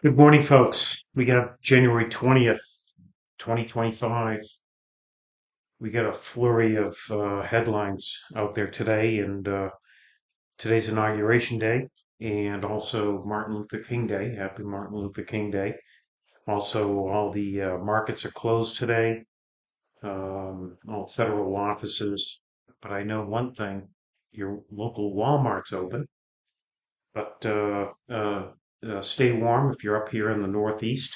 Good morning, folks. We got January 20th, 2025. We got a flurry of headlines out there today, and today's Inauguration Day, and also Martin Luther King Day. Happy Martin Luther King Day. Also, all the markets are closed today, all federal offices. But I know one thing, your local Walmart's open, but stay warm if you're up here in the Northeast.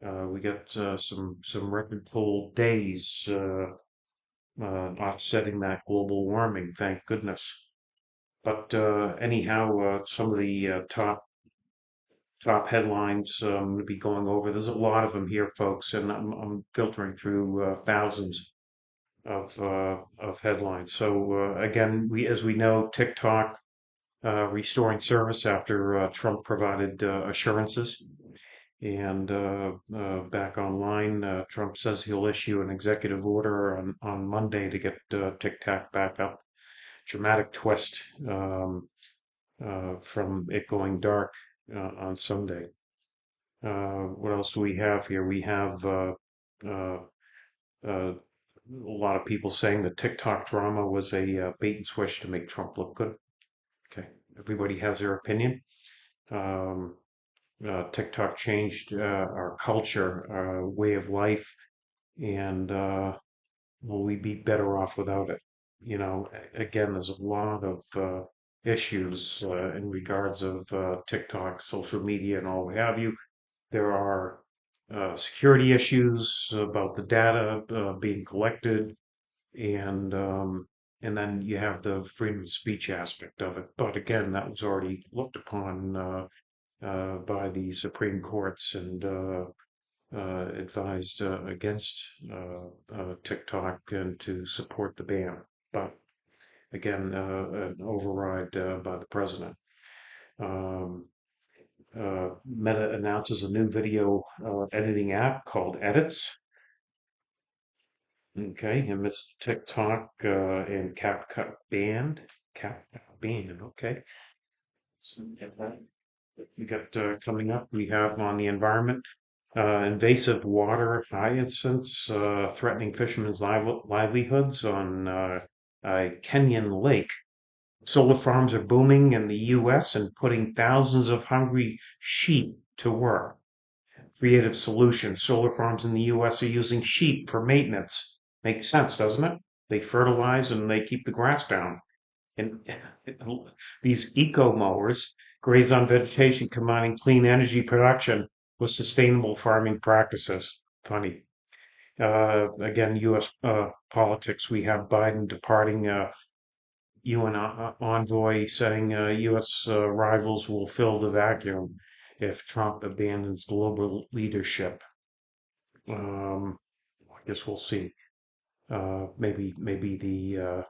We got some record cold days offsetting that global warming, thank goodness. But anyhow, some of the top headlines I'm going to be going over. There's a lot of them here, folks, and I'm filtering through thousands of headlines. So again, as we know, TikTok restoring service after Trump provided assurances. And back online, Trump says he'll issue an executive order on Monday to get TikTok back up. Dramatic twist from it going dark on Sunday. What else do we have here? We have uh, a lot of people saying the TikTok drama was a bait and switch to make Trump look good. Okay, everybody has their opinion. Um, TikTok changed our culture, our way of life, and will we be better off without it? Again, there's a lot of issues in regards of TikTok, social media, and all what have you. There are security issues about the data being collected, and then you have the freedom of speech aspect of it. But again, that was already looked upon by the Supreme Courts and advised against TikTok and to support the ban. But again, an override by the president. Um, Meta announces a new video editing app called Edits. Okay, and Mr. TikTok and CapCut banned. CapCut banned. Okay. So, we got coming up, we have on the environment, invasive water hyacinths threatening fishermen's livelihoods on a Kenyan lake. Solar farms are booming in the U.S. and putting thousands of hungry sheep to work. Creative solution. Solar farms in the U.S. are using sheep for maintenance. Makes sense, doesn't it? They fertilize and they keep the grass down. And these eco mowers graze on vegetation, combining clean energy production with sustainable farming practices. Funny. Again, U.S. Politics. We have Biden departing. UN envoy saying U.S. Rivals will fill the vacuum if Trump abandons global leadership. I guess we'll see. Maybe the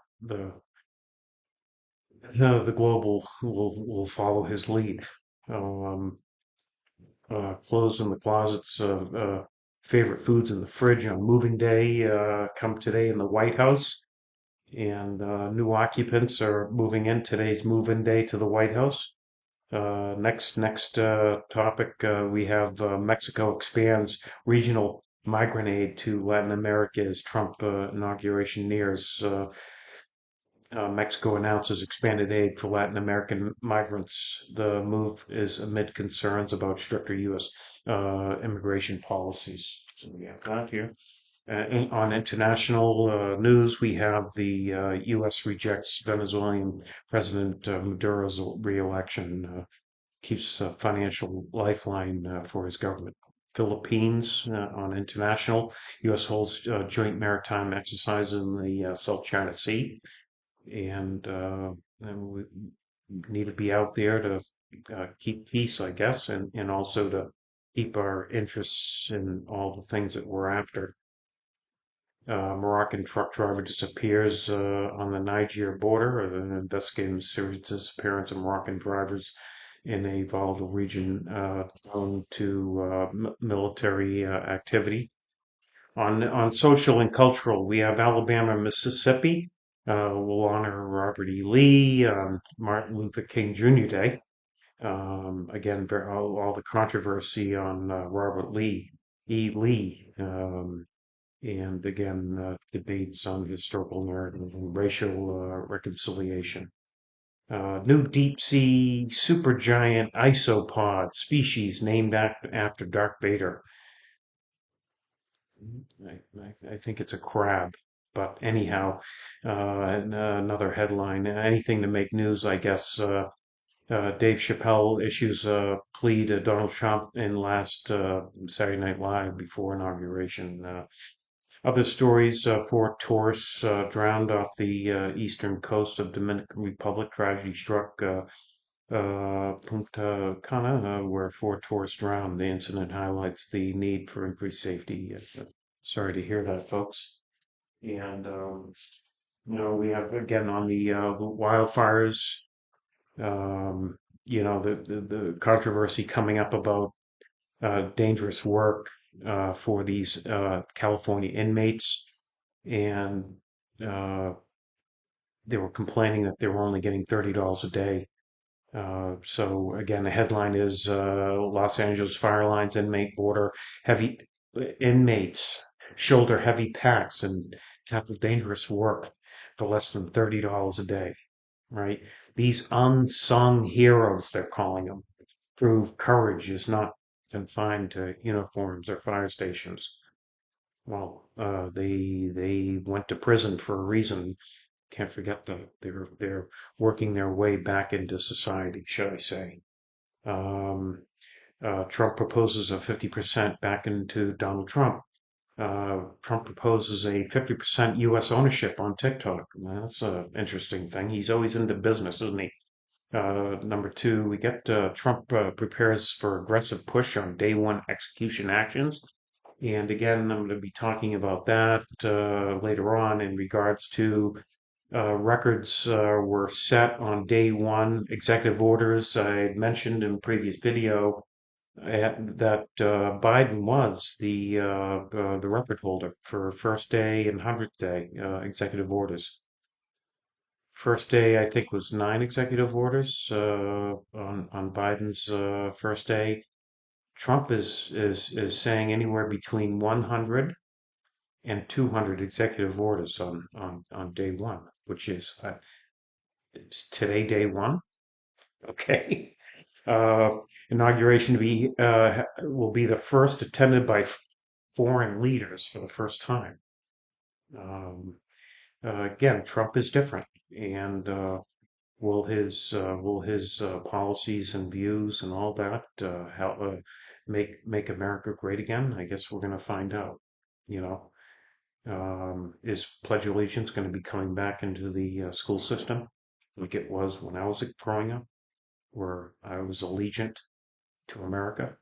global will follow his lead. Um, Clothes in the closets of favorite foods in the fridge on moving day come today in the White House, and new occupants are moving in. Today's move-in day to the White House. Next topic, we have Mexico expands regional migrant aid to Latin America as Trump inauguration nears. Mexico announces expanded aid for Latin American migrants. The move is amid concerns about stricter U.S. Immigration policies. So we have that here. On international news, we have the U.S. rejects Venezuelan President Maduro's re-election, keeps a financial lifeline for his government. Philippines on international, U.S. holds joint maritime exercises in the South China Sea, and we need to be out there to keep peace, I guess, and also to keep our interests in all the things that we're after. Moroccan truck driver disappears on the Niger border. Investigating mysterious disappearance of Moroccan drivers in a volatile region prone to military activity. On social and cultural, we have Alabama and Mississippi. We'll honor Robert E. Lee on Martin Luther King Jr. Day. Again, all the controversy on Robert Lee, and again, debates on historical narrative and racial reconciliation. New deep sea supergiant isopod species named after Darth Vader. I think it's a crab. But anyhow, another headline. Anything to make news, I guess. Dave Chappelle issues a plea to Donald Trump in last Saturday Night Live before inauguration. Other stories: four tourists drowned off the eastern coast of Dominican Republic. Tragedy struck Punta Cana, where four tourists drowned. The incident highlights the need for increased safety. Sorry to hear that, folks. And we have again on the wildfires. The controversy coming up about dangerous work for these California inmates, and uh, they were complaining that they were only getting $30 a day. So again, the headline is Los Angeles Fire Lines inmate border heavy inmates shoulder heavy packs and tackle dangerous work for less than $30 a day. Right? These unsung heroes, they're calling them, prove courage is not confined to uniforms or fire stations. Well, they went to prison for a reason. Can't forget that they're working their way back into society, shall I say? Um, Trump proposes a 50% back into Donald Trump. Trump proposes a 50% U.S. ownership on TikTok. That's an interesting thing. He's always into business, isn't he? Number two, we get Trump prepares for aggressive push on day one execution actions. And again, I'm going to be talking about that later on in regards to records were set on day one. Executive orders I mentioned in a previous video that Biden was the record holder for first day and 100th day executive orders. First day, I think, was 9 executive orders on Biden's first day. Trump is saying anywhere between 100 and 200 executive orders on day one, which is today day one. Okay. Uh, Inauguration will be the first attended by foreign leaders for the first time. Um, Again, Trump is different, and will his policies and views and all that help make America great again? I guess we're going to find out. You know, is Pledge of Allegiance going to be coming back into the school system like it was when I was growing up, where I was allegiant to America?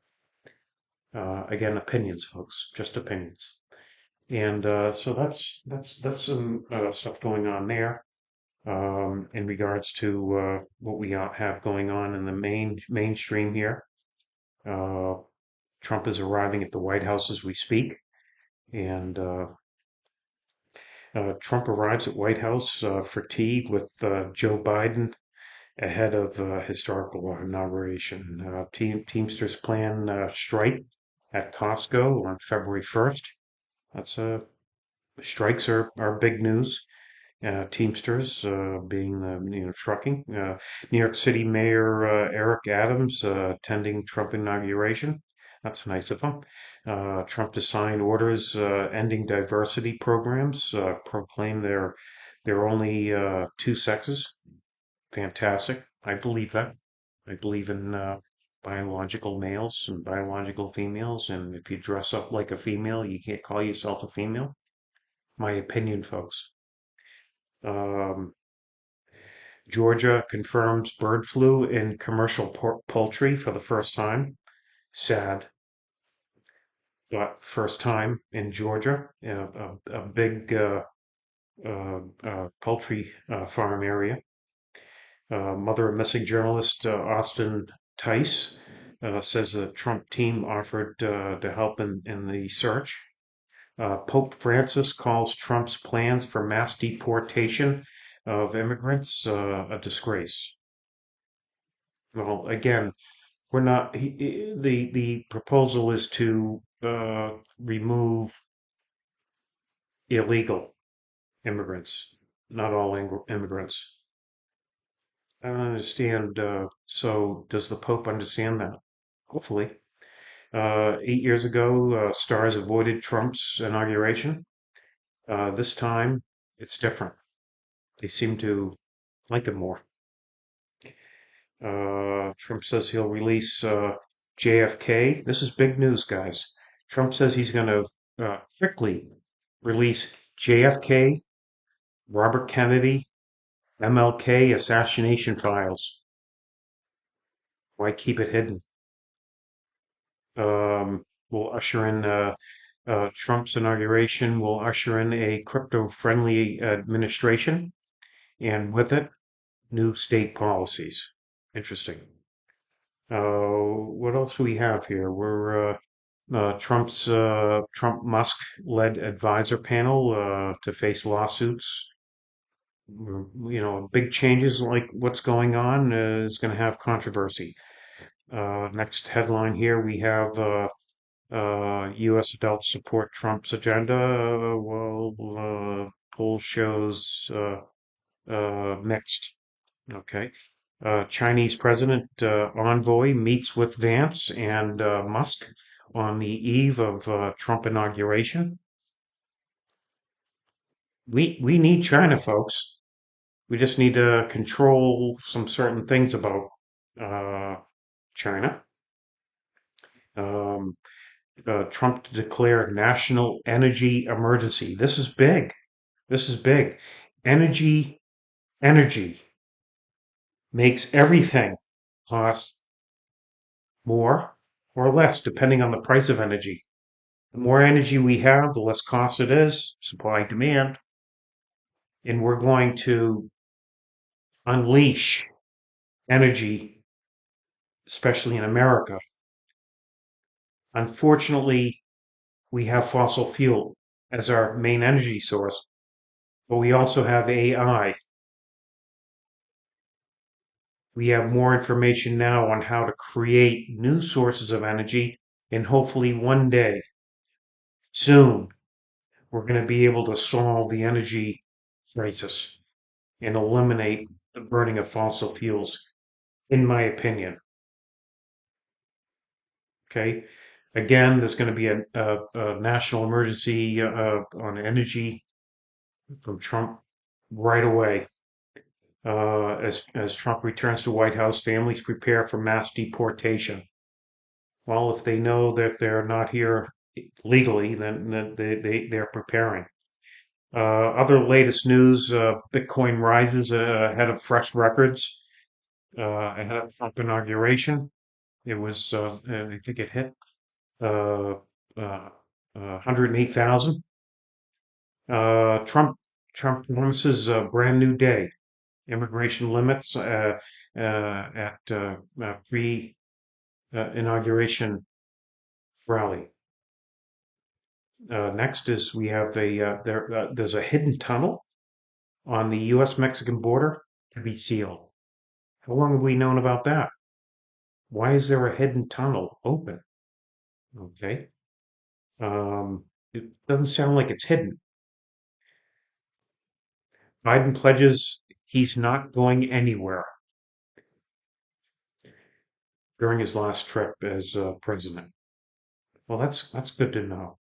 Again, opinions, folks, just opinions. And so that's some stuff going on there. In regards to what we have going on in the mainstream here. Uh, Trump is arriving at the White House as we speak, and Trump arrives at White House fatigued with Joe Biden ahead of historical inauguration. Teamsters plan strike at Costco on February 1st. That's strikes are big news. Teamsters, being the trucking. New York City Mayor Eric Adams attending Trump inauguration. That's nice of him. Trump to sign orders ending diversity programs. Proclaim there are only two sexes. Fantastic. I believe that. I believe in biological males and biological females, and if you dress up like a female, you can't call yourself a female. My opinion, folks. Um, Georgia confirms bird flu in commercial poultry for the first time. Sad, but first time in Georgia, a big poultry farm area. Mother of missing journalist Austin Tice says the Trump team offered to help in the search. Pope Francis calls Trump's plans for mass deportation of immigrants a disgrace. Well, again, we're not. The proposal is to remove illegal immigrants, not all immigrants. I don't understand. So, does the Pope understand that? Hopefully. 8 years ago, stars avoided Trump's inauguration. This time, it's different. They seem to like him more. Trump says he'll release JFK. This is big news, guys. Trump says he's going to quickly release JFK, Robert Kennedy, MLK assassination files. Why keep it hidden? Will usher in Trump's inauguration will usher in a crypto-friendly administration, and with it, new state policies. Interesting. What else do we have here? We're Trump Musk led advisor panel to face lawsuits. Big changes like what's going on is going to have controversy. Next headline here we have U.S. adults support Trump's agenda. Poll shows mixed. Okay. Chinese President envoy meets with Vance and Musk on the eve of Trump inauguration. We need China, folks. We just need to control some certain things about uh, China. Um, Trump to declare national energy emergency. This is big. This is big. Energy makes everything cost more or less, depending on the price of energy. The more energy we have, the less cost it is, supply demand, and we're going to unleash energy, especially in America. Unfortunately, we have fossil fuel as our main energy source, but we also have AI. We have more information now on how to create new sources of energy, and hopefully one day, soon, we're going to be able to solve the energy crisis and eliminate the burning of fossil fuels, in my opinion. Okay. Again, there's going to be a national emergency on energy from Trump right away. As Trump returns to White House, families prepare for mass deportation. Well, if they know that they're not here legally, then they're preparing. Other latest news: Bitcoin rises ahead of fresh records ahead of Trump inauguration. It was, I think it hit uh, 108,000. Trump promises a brand new day. Immigration limits at pre-inauguration rally. Next is we have there's a hidden tunnel on the U.S.-Mexican border to be sealed. How long have we known about that? Why is there a hidden tunnel open? Okay. It doesn't sound like it's hidden. Biden pledges he's not going anywhere during his last trip as president. Well, that's good to know.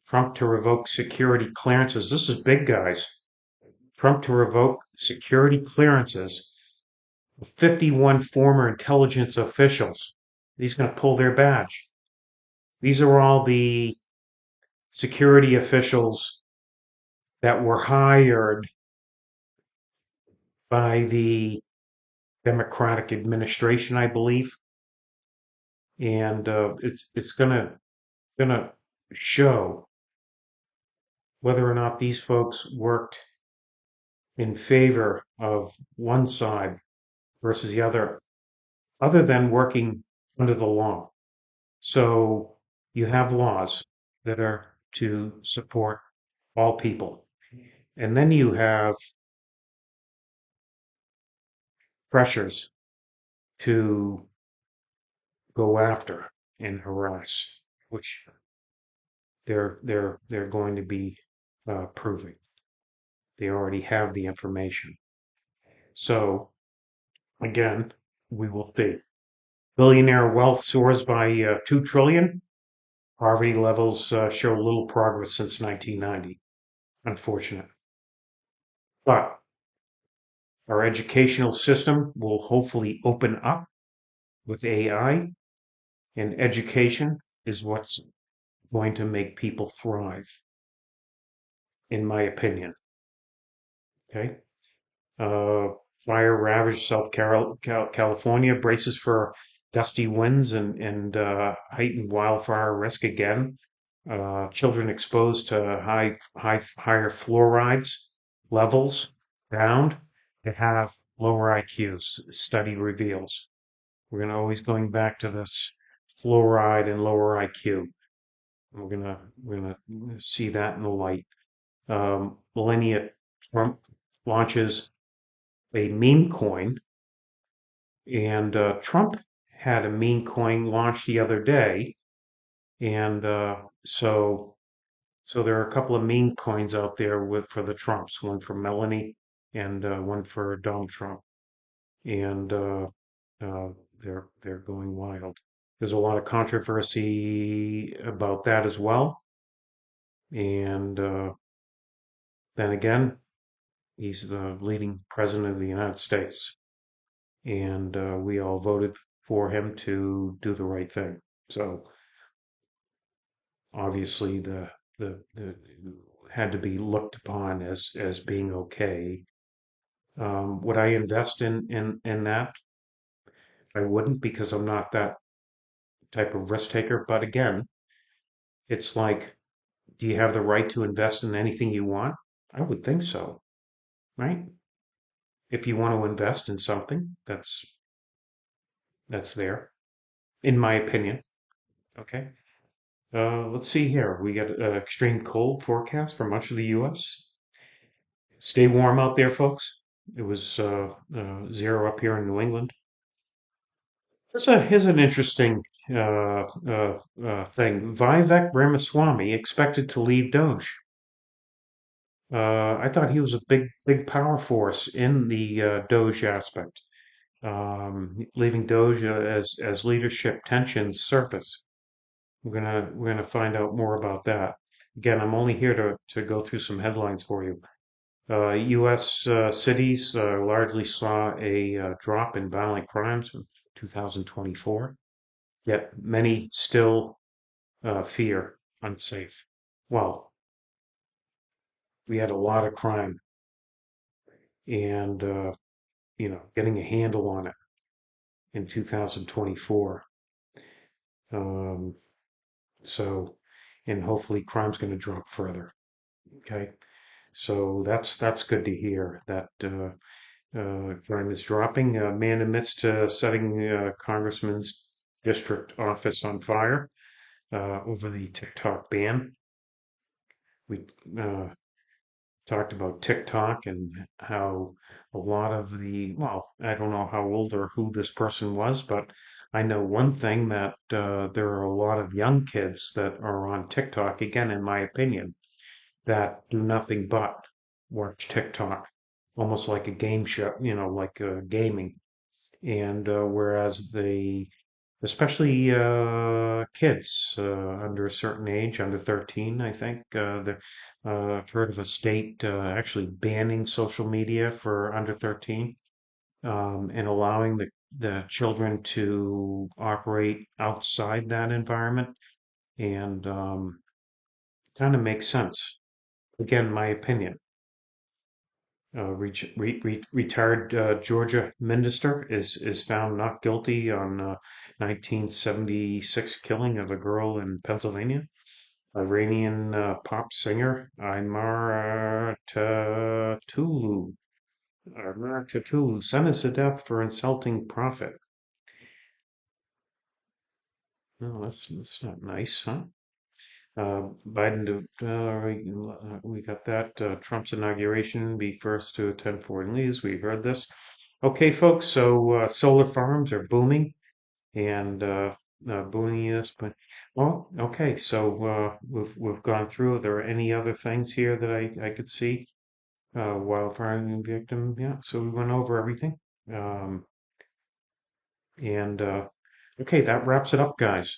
Trump to revoke security clearances. This is big, guys. Trump to revoke security clearances of 51 former intelligence officials. He's going to pull their badge. These are all the security officials that were hired by the Democratic administration, I believe, and it's gonna show whether or not these folks worked in favor of one side versus the other than working under the law. So you have laws that are to support all people, and then you have pressures to go after and harass, which they're going to be proving. They already have the information. So again, we will see. Billionaire wealth soars by 2 trillion. Poverty levels show little progress since 1990. Unfortunate. But our educational system will hopefully open up with AI, and education is what's going to make people thrive, in my opinion. Okay. Uh, Fire ravaged California, braces for gusty winds and heightened wildfire risk again. Children exposed to higher fluorides levels found to have lower IQs. Study reveals. We're gonna always going back to this fluoride and lower IQ. We're gonna see that in the light. Melania Trump launches a meme coin, and Trump had a meme coin launched the other day, and so there are a couple of meme coins out there for the Trumps, one for Melanie and one for Donald Trump, and uh, they're going wild. There's a lot of controversy about that as well, and then again, he's the leading president of the United States, and we all voted for him to do the right thing. So obviously, the had to be looked upon as being okay. Would I invest in that? I wouldn't, because I'm not that type of risk taker. But again, it's like, do you have the right to invest in anything you want? I would think so, right? If you want to invest in something, that's there, in my opinion. Okay. Let's see here. We got extreme cold forecast for much of the U.S. Stay warm out there, folks. It was 0 up here in New England. Here's an interesting thing. Vivek Ramaswamy expected to leave Doge. I thought he was a big power force in the Doge aspect. Leaving Doge as leadership tensions surface. We're gonna find out more about that. Again, I'm only here to go through some headlines for you. U.S. Cities largely saw a drop in violent crimes in 2024, yet many still fear unsafe. Well, we had a lot of crime, and getting a handle on it in 2024. Um, so, and hopefully, crime's going to drop further. Okay, so that's good to hear that crime is dropping. Man admits to setting Congressman's district office on fire over the TikTok ban. We talked about TikTok and how a lot of well, I don't know how old or who this person was, but I know one thing, that there are a lot of young kids that are on TikTok, again, in my opinion, that do nothing but watch TikTok, almost like a game show, like gaming. And whereas especially kids under a certain age, under 13, I think, I've heard of a state actually banning social media for under 13, and allowing the children to operate outside that environment. And kind of makes sense. Again, my opinion. Retired Georgia minister is found not guilty on 1976 killing of a girl in Pennsylvania. Iranian pop singer Imar Tatulu sentenced to death for insulting prophet. No, that's not nice, huh? Biden, we got that. Trump's inauguration, be first to attend foreign leaders. We heard this. Okay, folks. So solar farms are booming and booming this, but well, okay. So we've gone through. Are there any other things here that I could see? Wildfire victim. Yeah. So we went over everything. Um, and okay, that wraps it up, guys.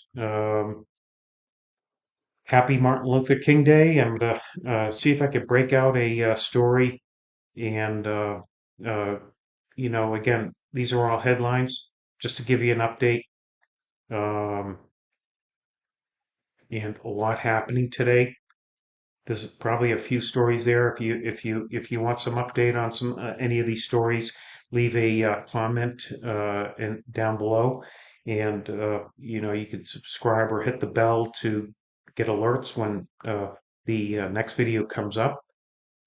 Happy Martin Luther King Day. I'm gonna see if I could break out a story and uh, again, these are all headlines just to give you an update. Um, and a lot happening today. There's probably a few stories there. If you want some update on some any of these stories, leave a comment and down below, and you can subscribe or hit the bell to get alerts when the next video comes up.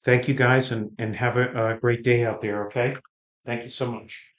Thank you guys, and have a great day out there. Okay, thank you so much.